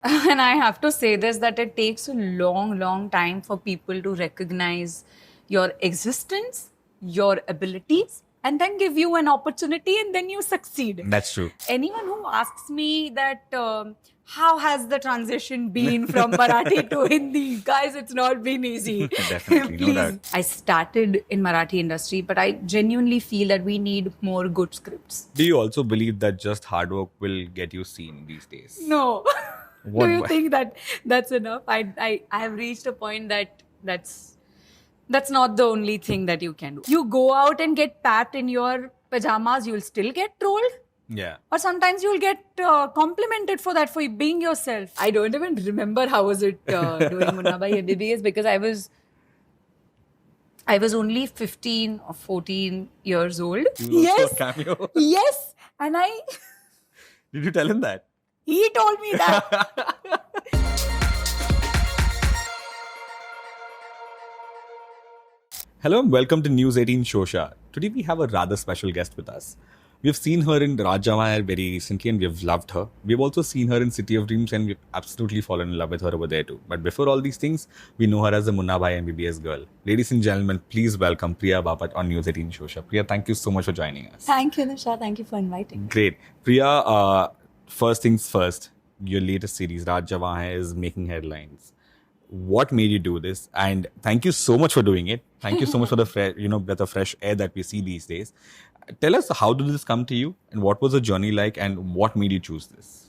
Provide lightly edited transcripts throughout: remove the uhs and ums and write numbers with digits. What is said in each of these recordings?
And I have to say this, that it takes a long time for people to recognize your existence, your abilities, and then give you an opportunity and then you succeed. That's true. Anyone who asks me that, how has the transition been from Marathi to Hindi? Guys, it's not been easy. Definitely, no Please. doubt. I started in Marathi industry, but I genuinely feel that we need more good scripts. Do you also believe that just hard work will get you seen these days? No. What- Do you think that that's enough? I have reached a point that that's not the only thing that you can do. You go out and get pat in your pajamas, you'll still get trolled. Yeah. Or sometimes you'll get complimented for that, for being yourself. I don't even remember how was it doing Munna Bhai MBBS, because I was only 15 or 14 years old. You also a cameo. Yes. And Did you tell him that? he told me that. Hello and welcome to News 18 SHOWSHA. Today we have a rather special guest with us. We've seen her in Rajamaya very recently and we've loved her. We've also seen her in City of Dreams and we've absolutely fallen in love with her over there too. But before all these things, we know her as the Munna Bhai MBBS girl. Ladies and gentlemen, please welcome Priya Bapat on News 18 SHOWSHA. Priya, thank you so much for joining us. Thank you, Nishad. Thank you for inviting. Great. Priya, first things first, your latest series, Rajamaya, is making headlines. What made you do this? And thank you so much for doing it. Thank you so much for the breath of fresh air that we see these days. Tell us, how did this come to you and what was the journey like and what made you choose this?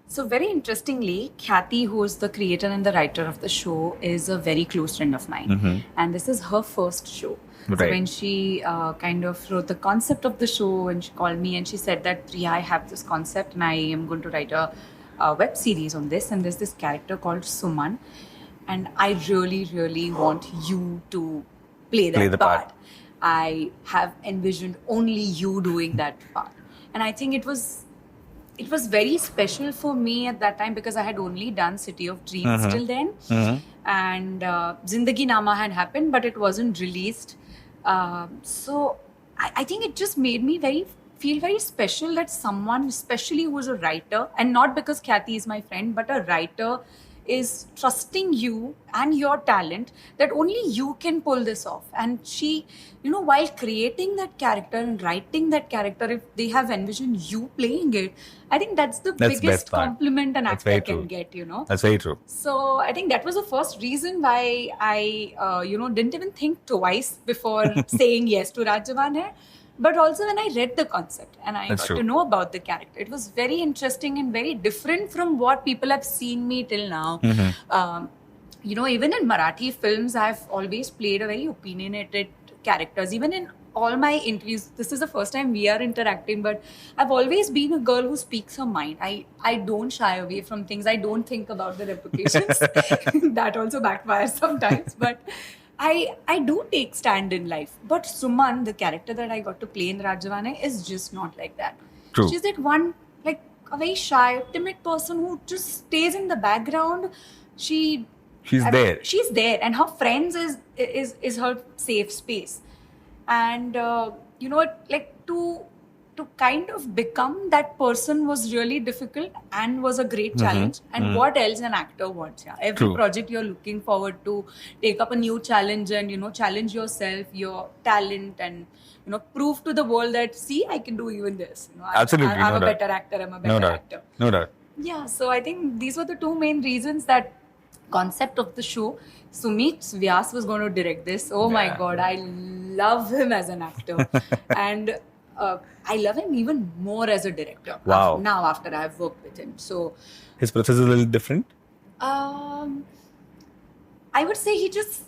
So very interestingly, Khyati, who is the creator and the writer of the show, is a very close friend of mine. And this is her first show. So Right. when she kind of wrote the concept of the show and she called me and she said that, Priya, I have this concept and I am going to write a web series on this. And there's this character called Suman. And I really want you to play the part. I have envisioned only you doing that part. And I think it was very special for me at that time because I had only done City of Dreams till then. And Zindagi Nama had happened, but it wasn't released. So I think it just made me feel very special that someone, especially who is a writer, and not because Khyati is my friend, but a writer is trusting you and your talent, that only you can pull this off. And she, while creating that character and writing that character, if they have envisioned you playing it, I think that's the That's biggest best part. compliment an That's actor very can true. get, That's very true. So I think that was the first reason why I, didn't even think twice before saying yes to Raj Jawan Hai. But also when I read the concept and I That's got true. to know about the character, it was very interesting and very different from what people have seen me till now. Even in Marathi films, I've always played a very opinionated characters. Even in all my interviews, this is the first time we are interacting, but I've always been a girl who speaks her mind. I don't shy away from things. I don't think about the repercussions. That also backfires sometimes, but I do take stand in life. But Suman, the character that I got to play in Rajavane, is just not like that. True. She's that one, like a very shy, timid person who just stays in the background. She's there. She's there, and her friends is her safe space. And to kind of become that person was really difficult and was a great challenge. And what else an actor wants? Yeah, every True. project you're looking forward to, take up a new challenge and challenge yourself, your talent, and prove to the world that, see, I can do even this. Absolutely, I'm no a doubt. better actor. I'm a No better doubt. actor. No doubt. Yeah, so I think these were the two main reasons. That concept of the show. Sumit Vyas was going to direct this. Oh my Yeah. God, I love him as an actor. And I love him even more as a director. Wow. Now after I've worked with him. So His process is a little different. I would say he just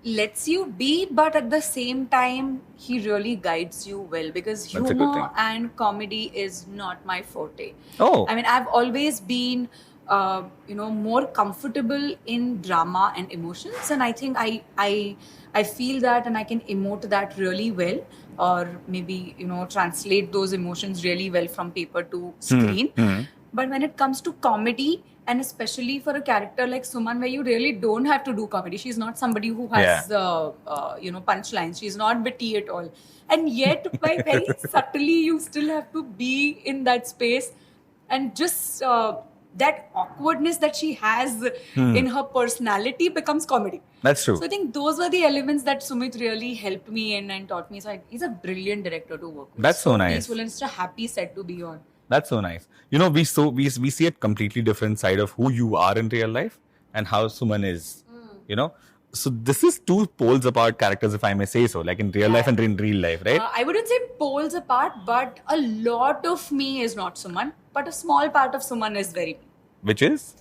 lets you be, but at the same time, he really guides you well, because That's a good humor thing. and comedy is not my forte. Oh. I mean, I've always been, more comfortable in drama and emotions, and I think I feel that, and I can emote that really well, or maybe translate those emotions really well from paper to screen. But when it comes to comedy, and especially for a character like Suman, where you really don't have to do comedy, she's not somebody who has punchlines. She's not witty at all, and yet by very subtly, you still have to be in that space and just that awkwardness that she has in her personality becomes comedy. That's true. So I think those were the elements that Sumit really helped me in and taught me. So he's a brilliant director to work with. That's so nice. Peaceful and such a happy set to be on. That's so nice. You know, we see a completely different side of who you are in real life and how Suman is. You know, so this is two poles apart characters, if I may say so, like in real life and in real life, right? I wouldn't say poles apart, but a lot of me is not Suman, but a small part of Suman is very me. Which is?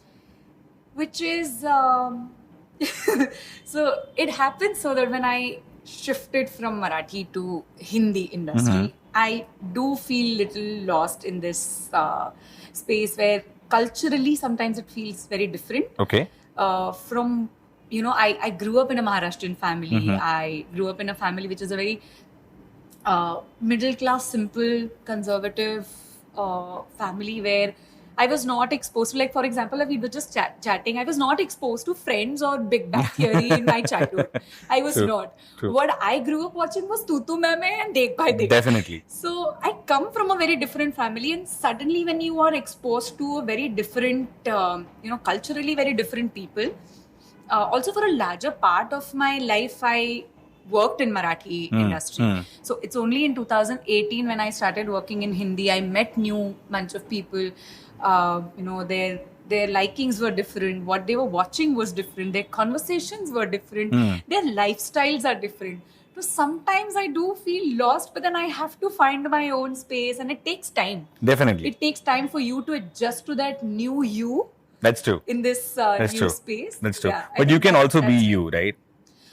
So it happened so that when I shifted from Marathi to Hindi industry, I do feel little lost in this space where culturally sometimes it feels very different. Okay. From, you know, I grew up in a Maharashtrian family. I grew up in a family which is a very middle class, simple, conservative family where I was not exposed to, like, for example, we were just chatting. I was not exposed to Friends or Big Bang Theory in my childhood. I was not. True. What I grew up watching was Tu Tu Main Main and Dekh Bhai Dekh. Definitely. So I come from a very different family, and suddenly when you are exposed to a very different, culturally very different people, also for a larger part of my life, I worked in Marathi industry. So it's only in 2018 when I started working in Hindi, I met new bunch of people. Their likings were different. What they were watching was different. Their conversations were different. Their lifestyles are different. So sometimes I do feel lost, but then I have to find my own space, and it takes time. Definitely. It takes time for you to adjust to that new you. That's true. In this new space. That's true. Yeah, but you can also be you, right?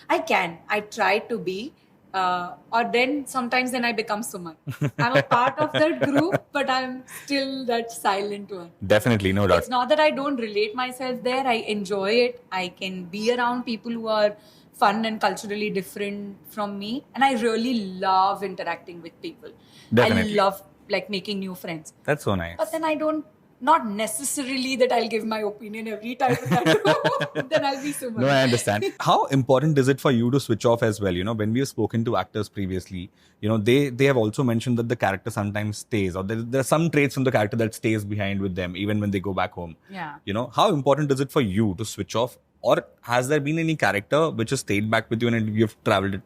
I can. I try to be. Or then sometimes I become Suman. I'm a part of that group, but I'm still that silent one. Definitely, no doubt. It's not that I don't relate myself there. I enjoy it. I can be around people who are fun and culturally different from me. And I really love interacting with people. Definitely. I love making new friends. That's so nice. But then I don't, not necessarily that I'll give my opinion every time in that group. Then I'll be Suman. No, I understand. How important is it for you to switch off as well? You know, when we have spoken to actors previously, you know, they have also mentioned that the character sometimes stays, or there are some traits from the character that stays behind with them even when they go back home. Yeah. You know, how important is it for you to switch off? Or has there been any character which has stayed back with you and you've traveled,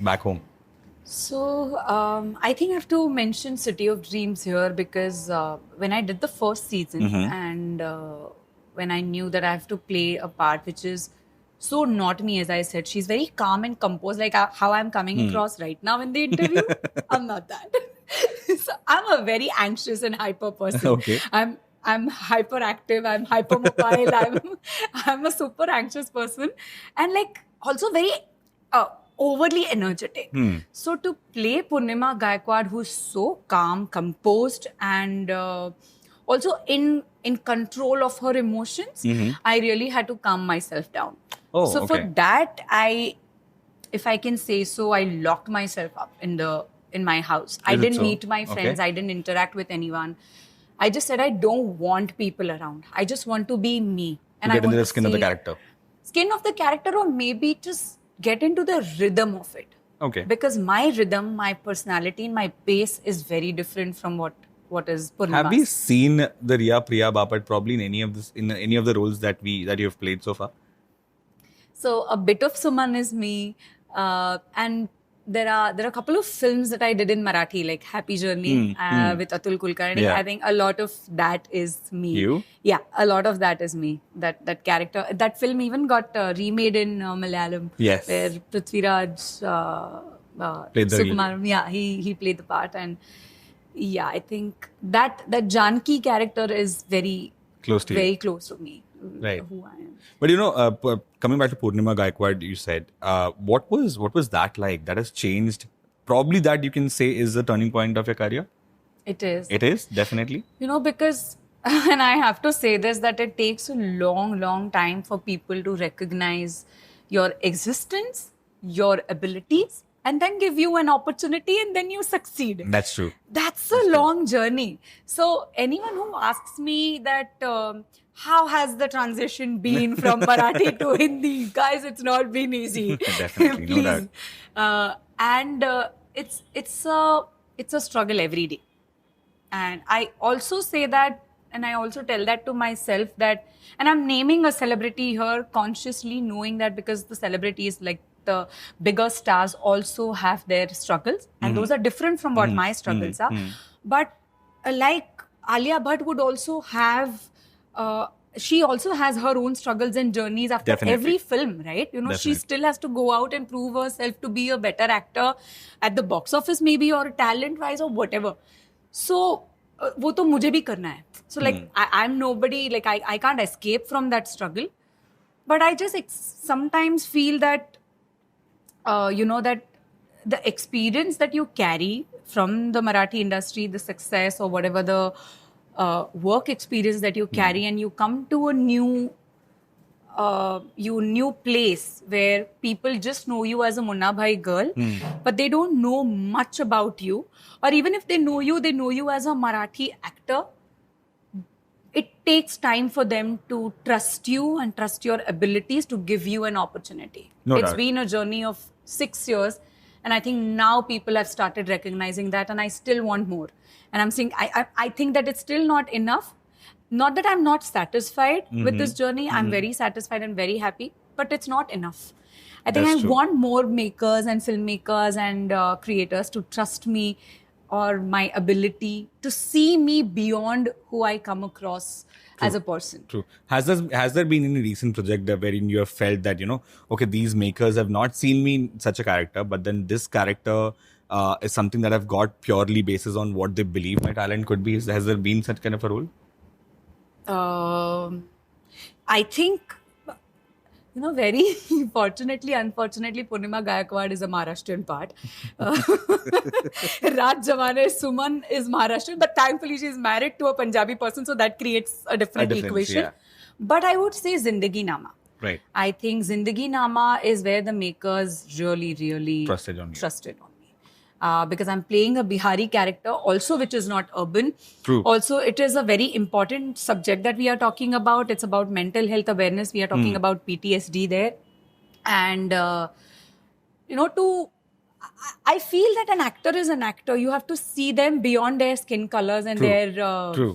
back home? So, I think I have to mention City of Dreams here because when I did the first season and when I knew that I have to play a part which is so not me, as I said, she's very calm and composed, like how I'm coming across right now in the interview. I'm not that. So I'm a very anxious and hyper person. Okay. I'm hyperactive, I'm hypermobile, I'm a super anxious person and also very overly energetic. So to play Purnima Gaikwad, who's so calm, composed, and also in control of her emotions, I really had to calm myself down. Oh, so okay. for that, if I can say so, I locked myself up in my house. I didn't meet my friends. Okay. I didn't interact with anyone. I just said I don't want people around. I just want to be me. And to get I want into the to skin of the character. Skin of the character, or maybe just get into the rhythm of it. Okay. Because my rhythm, my personality, my pace is very different from what is Purnima's. Have we seen the Priya Bapat probably in any of the roles that you have played so far? So a bit of Suman is me, and there are a couple of films that I did in Marathi, like Happy Journey with Atul Kulkarni. Yeah. I think a lot of that is me. You? Yeah, a lot of that is me. That character. That film even got remade in Malayalam. Yes. Where Prithviraj played the Sukumar. Yeah, he played the part, and yeah, I think that Janki character is very close to very close to me. Right. Who I am. But coming back to Purnima Gaikwad, you said, what was that like? That has changed. Probably that you can say is the turning point of your career. It is. It is, definitely. Because, and I have to say this, that it takes a long, long time for people to recognize your existence, your abilities, and then give you an opportunity and then you succeed. That's true. That's a long journey. So anyone who asks me that, how has the transition been from Marathi to Hindi? Guys, it's not been easy. Definitely, Please. no doubt. And it's a struggle every day. And I also say that, And I also tell that to myself that, and I'm naming a celebrity here consciously, knowing that because the celebrities like the bigger stars also have their struggles, and those are different from what my struggles are. But like Alia Bhatt would also have, she also has her own struggles and journeys after every film, right? You know, she still has to go out and prove herself to be a better actor at the box office maybe, or talent-wise or whatever. So, वो तो मुझे भी करना है. So like, I'm nobody, like I can't escape from that struggle. But I just sometimes feel that, that the experience that you carry from the Marathi industry, the success or whatever the work experience that you carry, and you come to a new place where people just know you as a Munna Bhai girl, but they don't know much about you. Or even if they know you as a Marathi actor. It takes time for them to trust you and trust your abilities to give you an opportunity. It's been a journey of 6 years. And I think now people have started recognizing that, and I still want more. And I'm saying, I think that it's still not enough. Not that I'm not satisfied with this journey. I'm very satisfied and very happy, but it's not enough. I think I want more makers and filmmakers and creators to trust me or my ability to see me beyond who I come across as a person. True. Has there been any recent project wherein you have felt that, okay, these makers have not seen me in such a character, but then this character is something that I've got purely basis on what they believe my talent could be? Has there been such kind of a role? I think, very unfortunately, Purnima Gaikwad is a Maharashtrian part. Raj Jamane, Suman is Maharashtrian, but thankfully she's married to a Punjabi person, so that creates a different equation. Yeah. But I would say Zindigi Nama. Right. I think Zindagi Nama is where the makers really trusted on me. Because I'm playing a Bihari character also, which is not urban. True. Also, it is a very important subject that we are talking about. It's about mental health awareness. We are talking about PTSD there. And, I feel that an actor is an actor. You have to see them beyond their skin colors and their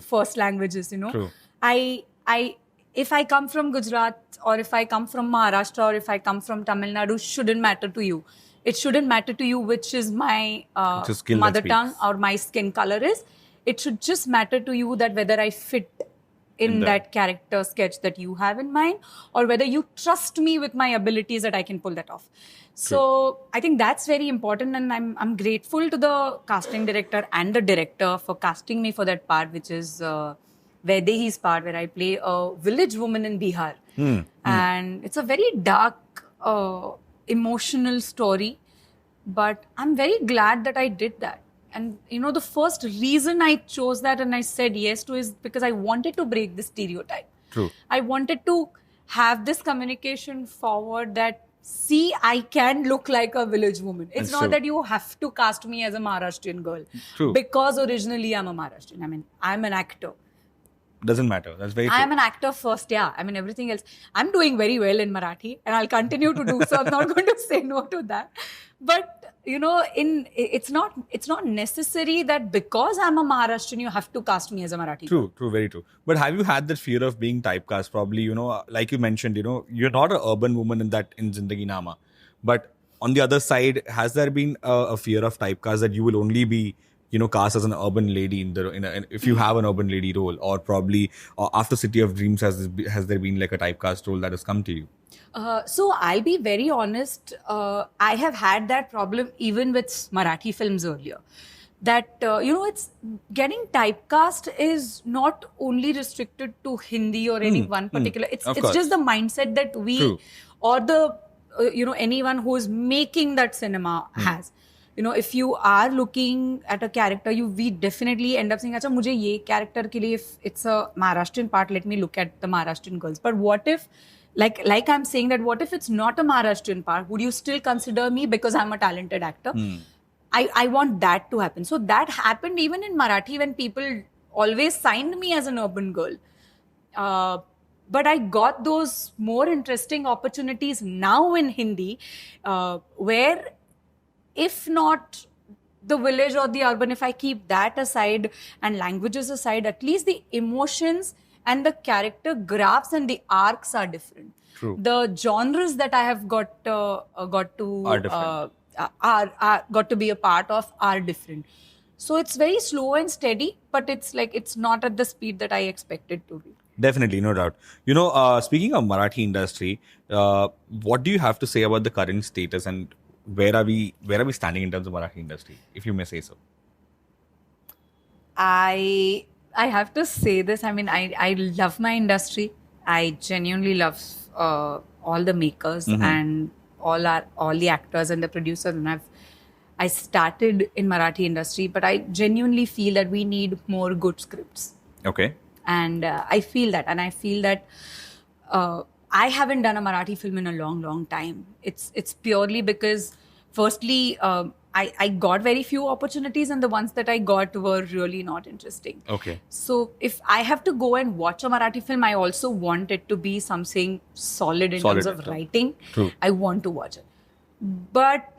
first languages, True. If I come from Gujarat, or if I come from Maharashtra, or if I come from Tamil Nadu, shouldn't matter to you. It shouldn't matter to you which is my mother tongue or my skin color is. It should just matter to you that whether I fit in that character sketch that you have in mind, or whether you trust me with my abilities that I can pull that off. So I think that's very important, and I'm grateful to the casting director and the director for casting me for that part, which is Vaidehi's part, where I play a village woman in Bihar. And it's a very dark, emotional story, but I'm very glad that I did that. And the first reason I chose that and I said yes to is because I wanted to break the stereotype. True. I wanted to have this communication forward that, see, I can look like a village woman. It's not that you have to cast me as a Maharashtrian girl. True. Because originally I'm a Maharashtrian. I mean, I'm an actor. Doesn't matter. That's very true. I'm an actor first, yeah. I mean, everything else. I'm doing very well in Marathi, and I'll continue to do so. I'm not going to say no to that. But, it's not necessary that because I'm a Maharashtrian, you have to cast me as a Marathi. True, very true. But have you had that fear of being typecast? Probably, like you mentioned, you're not an urban woman in Zindagi Nama. But on the other side, has there been a fear of typecast that you will only be cast as an urban lady if you have an urban lady role, or probably after City of Dreams, has there been like a typecast role that has come to you? So I'll be very honest. I have had that problem even with Marathi films earlier. That, it's getting typecast is not only restricted to Hindi or any one particular. It's just the mindset that we or the, anyone who is making that cinema has. If you are looking at a character, we definitely end up saying, "Acha, mujhe ye character ke liye, if it's a Maharashtrian part, let me look at the Maharashtrian girls." But what if, like I'm saying that, what if it's not a Maharashtrian part? Would you still consider me because I'm a talented actor? I want that to happen. So that happened even in Marathi when people always signed me as an urban girl. But I got those more interesting opportunities now in Hindi, where if not the village or the urban, if I keep that aside and languages aside, at least the emotions and the character graphs and the arcs are different. True. The genres that I have got to Are different. got to be a part of are different. So it's very slow and steady, but it's not at the speed that I expected to be. Definitely, no doubt. Speaking of Marathi industry, what do you have to say about the current status and where are we standing in terms of Marathi industry, if you may say so? I have to say this. I mean, I love my industry. I genuinely love all the makers and all the actors and the producers. And I started in Marathi industry, but I genuinely feel that we need more good scripts. Okay. And I feel that. And I feel that I haven't done a Marathi film in a long, long time. It's purely because, firstly, I got very few opportunities, and the ones that I got were really not interesting. Okay. So if I have to go and watch a Marathi film, I also want it to be something solid in terms of writing. True. I want to watch it. But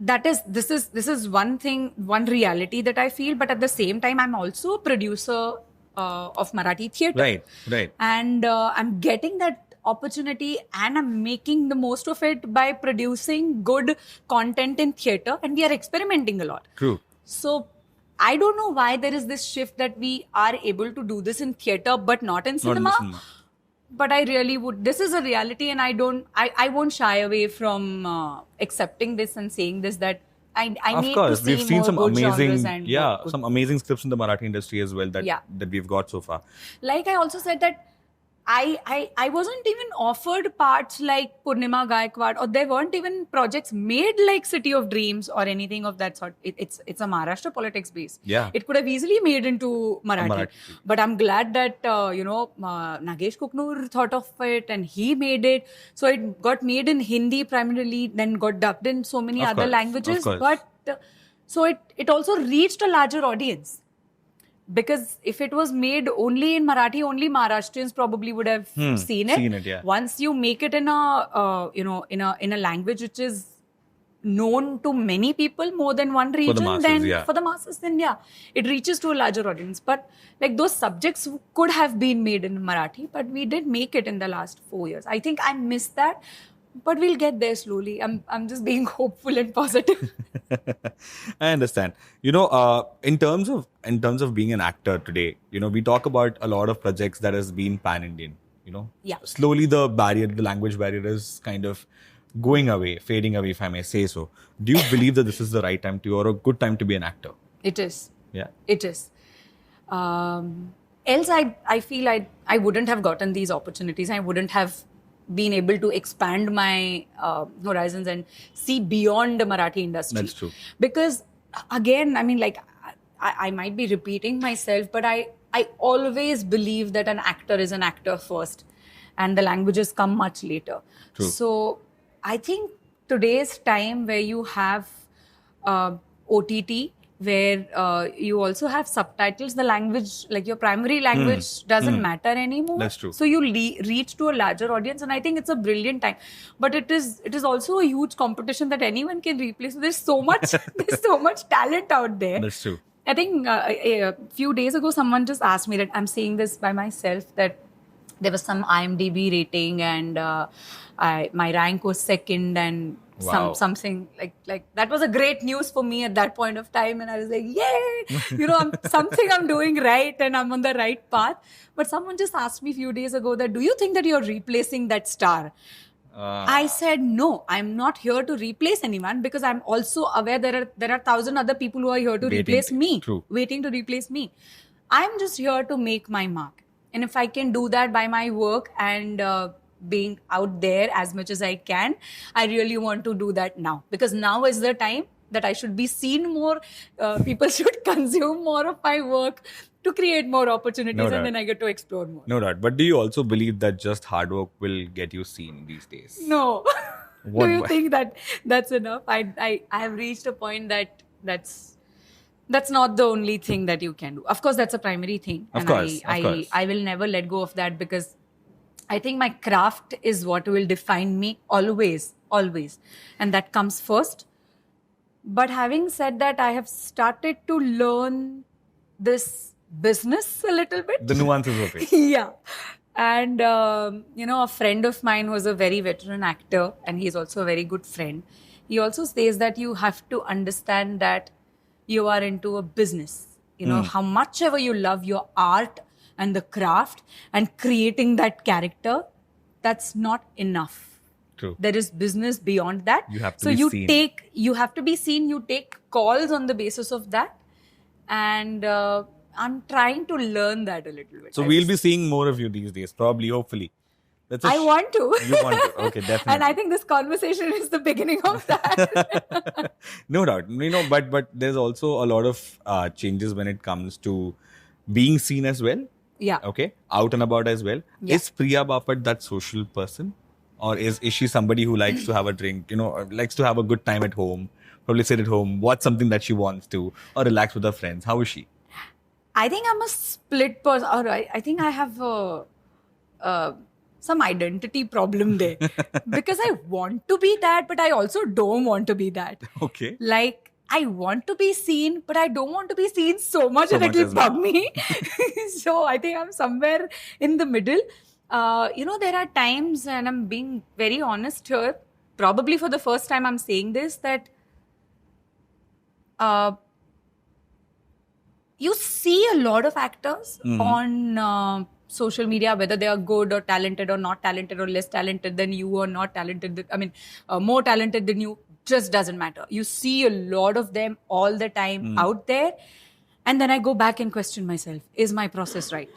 this is one thing, one reality that I feel. But at the same time, I'm also a producer of Marathi theatre. Right. And I'm getting that opportunity and I'm making the most of it by producing good content in theatre, and we are experimenting a lot. True. So I don't know why there is this shift that we are able to do this in theatre but not in cinema. But I really would. This is a reality, and I won't shy away from accepting this and saying this, that I need to see we've seen more some good amazing, genres and some amazing scripts in the Marathi industry as well that we've got so far. Like I also said that I wasn't even offered parts like Purnima Gaikwad, or there weren't even projects made like City of Dreams or anything of that sort. It's a Maharashtra politics base. Yeah. It could have easily made into Marathi. But I'm glad that, Nagesh Kuknur thought of it and he made it. So it got made in Hindi primarily, then got dubbed in so many other languages. But so it also reached a larger audience. Because if it was made only in Marathi, only Maharashtrians probably would have seen it. Once you make it in a in a language which is known to many people, more than one region, for the masses, then it reaches to a larger audience. But like those subjects could have been made in Marathi, but we did make it in the last 4 years. I think I missed that. But we'll get there slowly. I'm just being hopeful and positive. I understand. In terms of being an actor today, we talk about a lot of projects that has been pan-Indian. Slowly the language barrier is kind of going away, fading away, if I may say so. Do you believe that this is the right time or a good time to be an actor? It is. Yeah. It is. Else, I feel I wouldn't have gotten these opportunities. I wouldn't have been able to expand my horizons and see beyond the Marathi industry. That's true. Because again, I mean, like I might be repeating myself, but I always believe that an actor is an actor first and the languages come much later. True. So I think today's time where you have OTT, where you also have subtitles, the language, like your primary language doesn't matter anymore. That's true. So you reach to a larger audience, and I think it's a brilliant time. But it is also a huge competition that anyone can replace. There's so much talent out there. That's true. I think a few days ago, someone just asked me that I'm saying this by myself, that there was some IMDb rating and my rank was second and something like that was a great news for me at that point of time, and I was like, yay, I'm doing right and I'm on the right path. But someone just asked me a few days ago that, do you think that you're replacing that star? I said, no, I'm not here to replace anyone, because I'm also aware there are 1,000 other people who are here to replace me, waiting to replace me. I'm just here to make my mark. And if I can do that by my work and being out there as much as I can, I really want to do that now. Because now is the time that I should be seen more. People should consume more of my work to create more opportunities, and then I get to explore more. No doubt. But do you also believe that just hard work will get you seen these days? No. Do you think that that's enough? I have reached a point that's not the only thing that you can do. Of course, that's a primary thing. Of course. I will never let go of that, because I think my craft is what will define me always. And that comes first. But having said that, I have started to learn this business a little bit. The nuances of it. Yeah. And, a friend of mine was a very veteran actor, and he's also a very good friend. He also says that you have to understand that you are into a business. How much ever you love your art and the craft and creating that character, that's not enough. True. There is business beyond that. You have to be seen. You have to be seen. You take calls on the basis of that. And I'm trying to learn that a little bit. So we'll be seeing more of you these days, probably, hopefully. I want to. You want to. Okay, definitely. And I think this conversation is the beginning of that. No doubt. But there's also a lot of changes when it comes to being seen as well. Yeah. Okay. Out and about as well. Yeah. Is Priya Bapat that social person? Or is she somebody who likes to have a drink, likes to have a good time at home, probably sit at home, watch something that she wants to, or relax with her friends? How is she? I think I'm a split person. Or I think I have some identity problem there. Because I want to be that, but I also don't want to be that. Okay. Like, I want to be seen, but I don't want to be seen so much that it will bug me. So I think I'm somewhere in the middle. There are times, and I'm being very honest here, probably for the first time I'm saying this, that you see a lot of actors on social media, whether they are good or talented or not talented or less talented than you or not talented. More talented than you, just doesn't matter. You see a lot of them all the time out there. And then I go back and question myself, is my process right?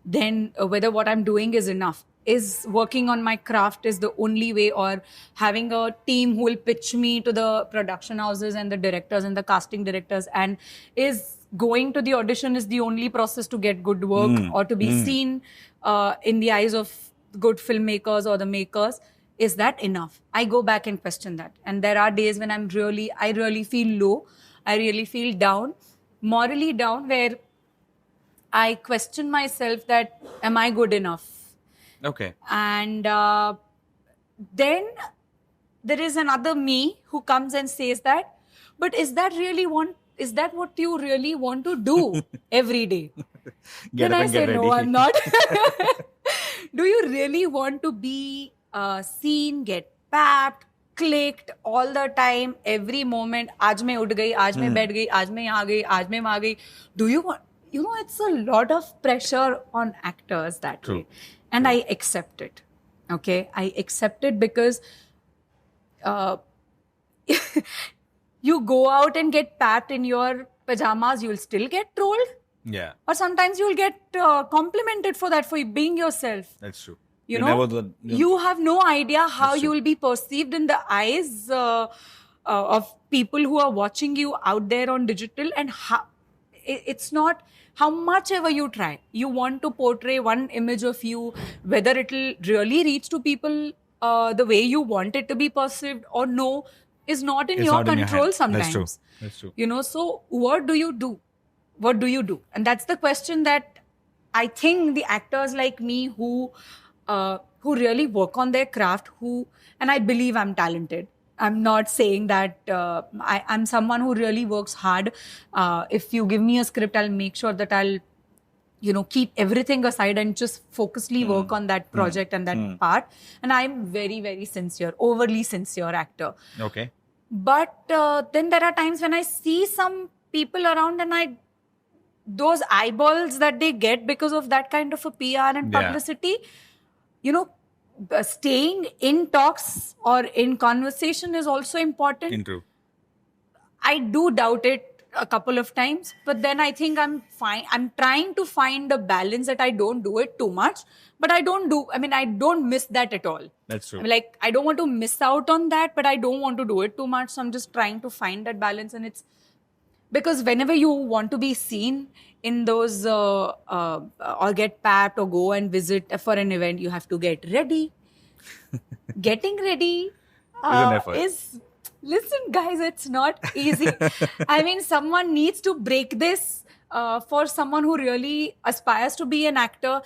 Then whether what I'm doing is enough. Is working on my craft is the only way, or having a team who will pitch me to the production houses and the directors and the casting directors, and is going to the audition is the only process to get good work or to be seen in the eyes of good filmmakers or the makers. Is that enough? I go back and question that. And there are days when I really feel low. I really feel down, morally down, where I question myself that, am I good enough? Okay. And then there is another me who comes and says that, but is that what you really want to do every day? Then I say, no, I'm not. Do you really want to be seen, get papped, clicked all the time, every moment? Aaj main ud gayi, aaj main baith gayi, aaj main yahan gayi, aaj main wahan gayi. Do you want? It's a lot of pressure on actors that way. And I accept it. Okay? I accept it because you go out and get packed in your pajamas, you'll still get trolled. Yeah. Or sometimes you'll get complimented for that, for being yourself. That's true. You have no idea how you will be perceived in the eyes of people who are watching you out there on digital, and it's not how much ever you try. You want to portray one image of you, whether it'll really reach to people the way you want it to be perceived or no, is not in your control sometimes. That's true. So what do you do? What do you do? And that's the question that I think the actors like me who really work on their craft, and I believe I'm talented. I'm not saying that I'm someone who really works hard. If you give me a script, I'll make sure that I'll, keep everything aside and just focusedly work on that project and that part. And I'm very, very sincere, overly sincere actor. Okay. But then there are times when I see some people around and those eyeballs that they get because of that kind of a PR and publicity, staying in talks or in conversation is also important. True. I do doubt it a couple of times, but then I think I'm fine. I'm trying to find a balance that I don't do it too much, but I don't miss that at all. That's true. I don't want to miss out on that, but I don't want to do it too much. So I'm just trying to find that balance. And it's because whenever you want to be seen in those or get papped or go and visit for an event, you have to get ready. Getting ready listen guys, it's not easy. Someone needs to break this for someone who really aspires to be an actor.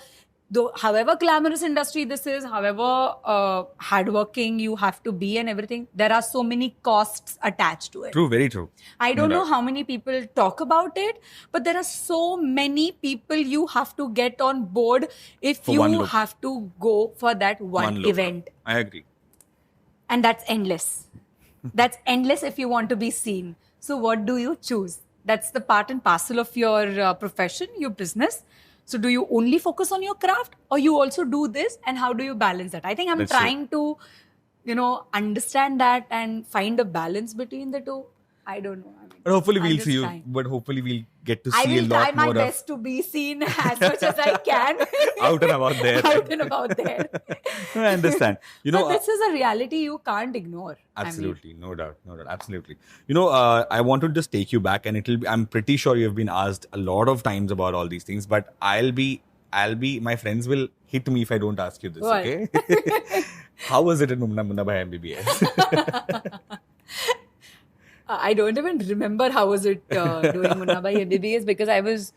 though, however glamorous industry this is, however hardworking you have to be and everything, there are so many costs attached to it. True, very true. I don't know how many people talk about it, but there are so many people you have to get on board if For you have to go for that one event. I agree. And that's endless. That's endless if you want to be seen. So what do you choose? That's the part and parcel of your profession, your business. So do you only focus on your craft or you also do this, and how do you balance that? I think I'm trying to, understand that and find a balance between the two. I don't know. But hopefully we'll see you. But hopefully we'll get to see a lot more. I will try my best to be seen as much as I can. Out and about there. Out and about there. I understand. But this is a reality you can't ignore. Absolutely. No doubt. Absolutely. I want to just take you back, and I'm pretty sure you've been asked a lot of times about all these things, but my friends will hit me if I don't ask you this, what? Okay? How was it in Munna Bhai MBBS? I don't even remember how was it doing Munna Bhai MBBS, because I was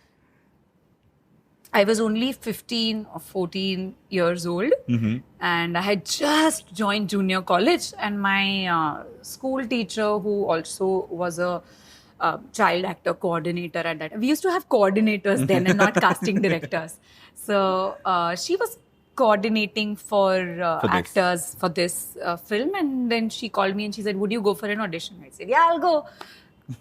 only 15 or 14 years old, and I had just joined junior college, and my school teacher, who also was a child actor coordinator at that. We used to have coordinators then and not casting directors. So she was coordinating for actors for this film, and then she called me and she said, would you go for an audition? I said, yeah, I'll go.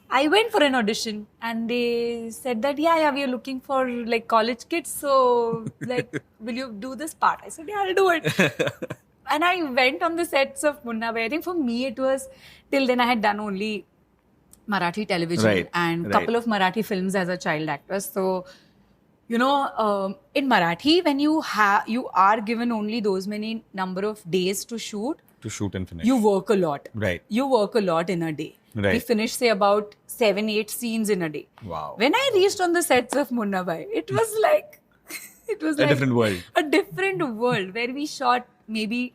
I went for an audition, and they said that yeah, we are looking for like college kids, so like will you do this part? I said, yeah, I'll do it. And I went on the sets of Munna Bhai. I think for me it was, till then I had done only Marathi television and couple of Marathi films as a child actor. So in Marathi, when you are given only those many number of days to shoot and finish, you work a lot. Right. You work a lot in a day. Right. We finished, say, about 7-8 scenes in a day. Wow. When I reached on the sets of Munna Bhai, it was like a different world. A different world where we shot maybe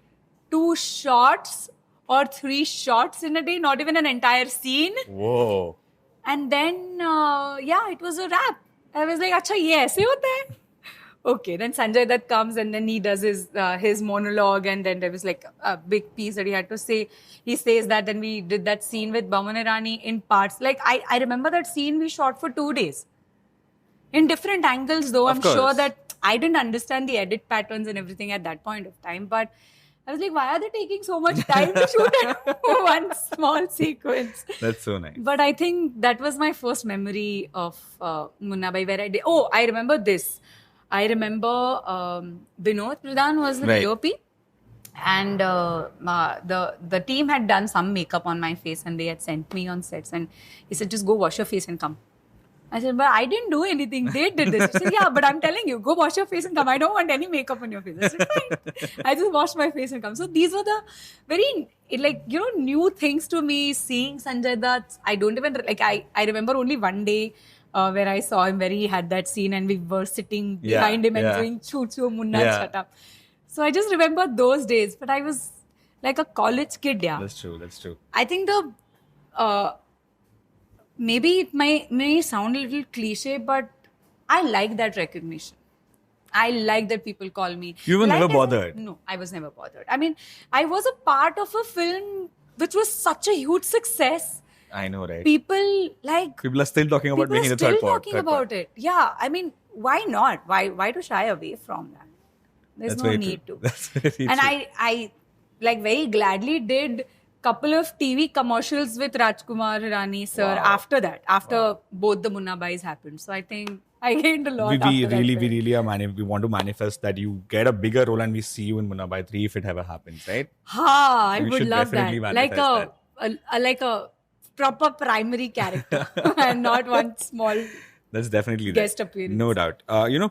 2 shots or 3 shots in a day, not even an entire scene. Whoa. And then, it was a wrap. I was like, acha, ye aise hota hai? Okay, then Sanjay Dutt comes and then he does his monologue, and then there was like a big piece that he had to say. He says that, then we did that scene with Bhavan Irani in parts. Like, I remember that scene we shot for 2 days. In different angles though. I'm sure that I didn't understand the edit patterns and everything at that point of time. But I was like, why are they taking so much time to shoot one small sequence? That's so nice. But I think that was my first memory of Munna Bhai, where I did. Oh, I remember this. I remember Vinod Pradhan was the DOP, and the team had done some makeup on my face, and they had sent me on sets, and he said, just go wash your face and come. I said, but I didn't do anything. They did this. He said, yeah, but I'm telling you, go wash your face and come. I don't want any makeup on your face. I said, fine. I just washed my face and come. So these were the very, new things to me, seeing Sanjay Dutt. I don't even, I remember only one day where I saw him, where he had that scene and we were sitting behind him and doing choo-choo, Munna, shut up. So I just remember those days. But I was like a college kid, yeah. That's true. I think maybe it may sound a little cliche, but I like that recognition. I like that people call me. You were never bothered? No, I was never bothered. I mean, I was a part of a film which was such a huge success. I know, right? People are still talking about being in the third part. People are still talking about it. Yeah, I mean, why not? Why to shy away from that? There's no need to. That's very true. And I very gladly did couple of TV commercials with Rajkumar Hirani sir after that, both the Munna Bhais happened. So I think I gained a lot. We want to manifest that you get a bigger role and we see you in Munna Bhai 3 if it ever happens, right? I would love that. Like a proper primary character and not one small. That's definitely guest appearance. No doubt.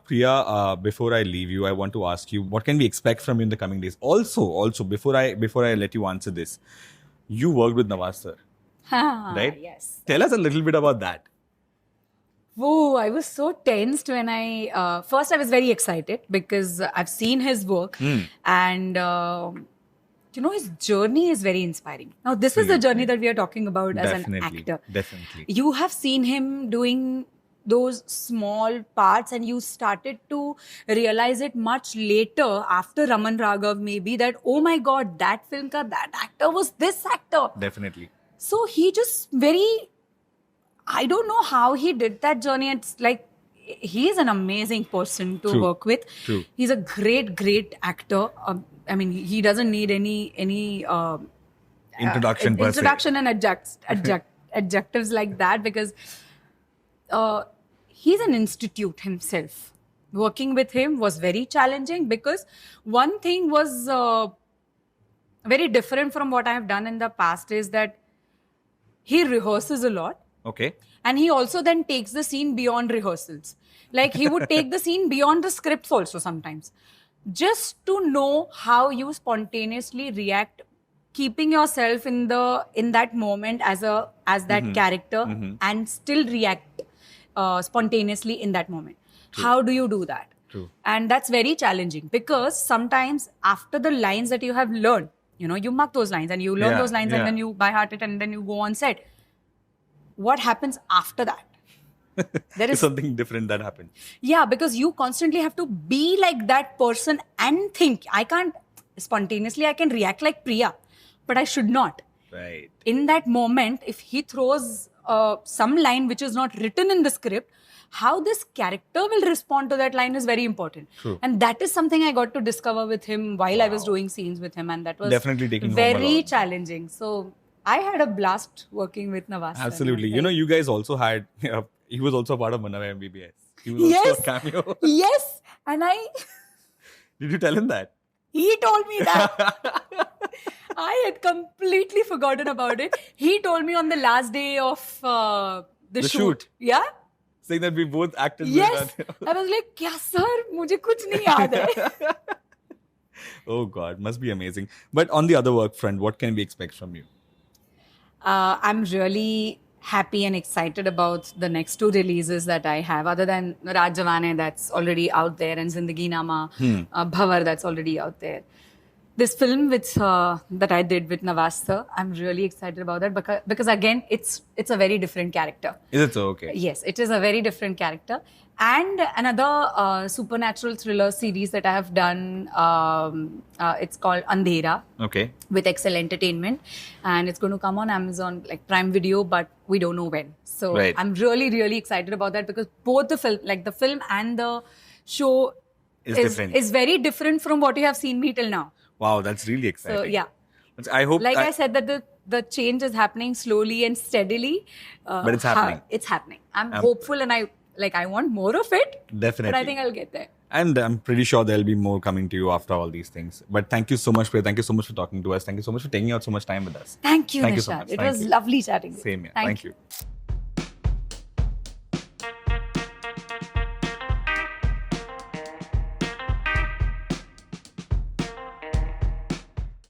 Priya, before I leave you, I want to ask you, what can we expect from you in the coming days? Also, before I let you answer this, you worked with Naas sir, right? Yes. Tell us a little bit about that. Whoa, I was so tensed when I... first, I was very excited because I've seen his work and... his journey is very inspiring. Now, this is the journey that we are talking about as an actor. Definitely. You have seen him doing those small parts and you started to realize it much later after Raman Raghav maybe that, oh my God, that film ka that actor was this actor. Definitely. So he just I don't know how he did that journey. It's like, he is an amazing person to work with. True. He's a great actor. I mean, he doesn't need any Introduction and adjectives like that, because he's an institute himself. Working with him was very challenging because one thing was very different from what I have done in the past is that he rehearses a lot. Okay. And he also then takes the scene beyond rehearsals. Like he would take the scene beyond the scripts also sometimes. Just to know how you spontaneously react, keeping yourself in that moment as that character and still react spontaneously in that moment. True. How do you do that? True. And that's very challenging because sometimes after the lines that you have learned, you mark those lines and you learn those lines and then you by heart it and then you go on set. What happens after that? There is something different that happens. Yeah, because you constantly have to be like that person and think. I can't spontaneously, I can react like Priya, but I should not. Right. In that moment, if he throws some line which is not written in the script, how this character will respond to that line is very important. True. And that is something I got to discover with him while I was doing scenes with him, and that was definitely taking very challenging. So I had a blast working with Naas. Absolutely. You guys also had, he was also a part of Munna Bhai MBBS. He was also a cameo. Yes. And Did you tell him that? He told me that. I had completely forgotten about it. He told me on the last day of the shoot. Yeah. Saying that we both acted. Yes. I was like, kya sir? Mujhe kuch nahi yaad hai. Oh God, must be amazing. But on the other work front, what can we expect from you? I'm really happy and excited about the next 2 releases that I have, other than Raj Jawane that's already out there and Zindagi Bhavar that's already out there. This film that I did with Naas sir, I'm really excited about that because again, it's a very different character. Is it so? Okay. Yes, it is a very different character. And another supernatural thriller series that I have done, it's called Andhera. Okay. With Excel Entertainment. And it's going to come on Amazon, like Prime Video, but we don't know when. So I'm really, really excited about that because both the film and the show is very different from what you have seen me till now. Wow, that's really exciting. So, yeah. I hope... I said that the change is happening slowly and steadily. But it's happening. It's happening. I'm hopeful and I want more of it. Definitely. But I think I'll get there. And I'm pretty sure there'll be more coming to you after all these things. But thank you so much, Priya. Thank you so much for talking to us. Thank you so much for taking out so much time with us. Thank you, Nishad. So much. It was lovely chatting with you. Same here. Thank you.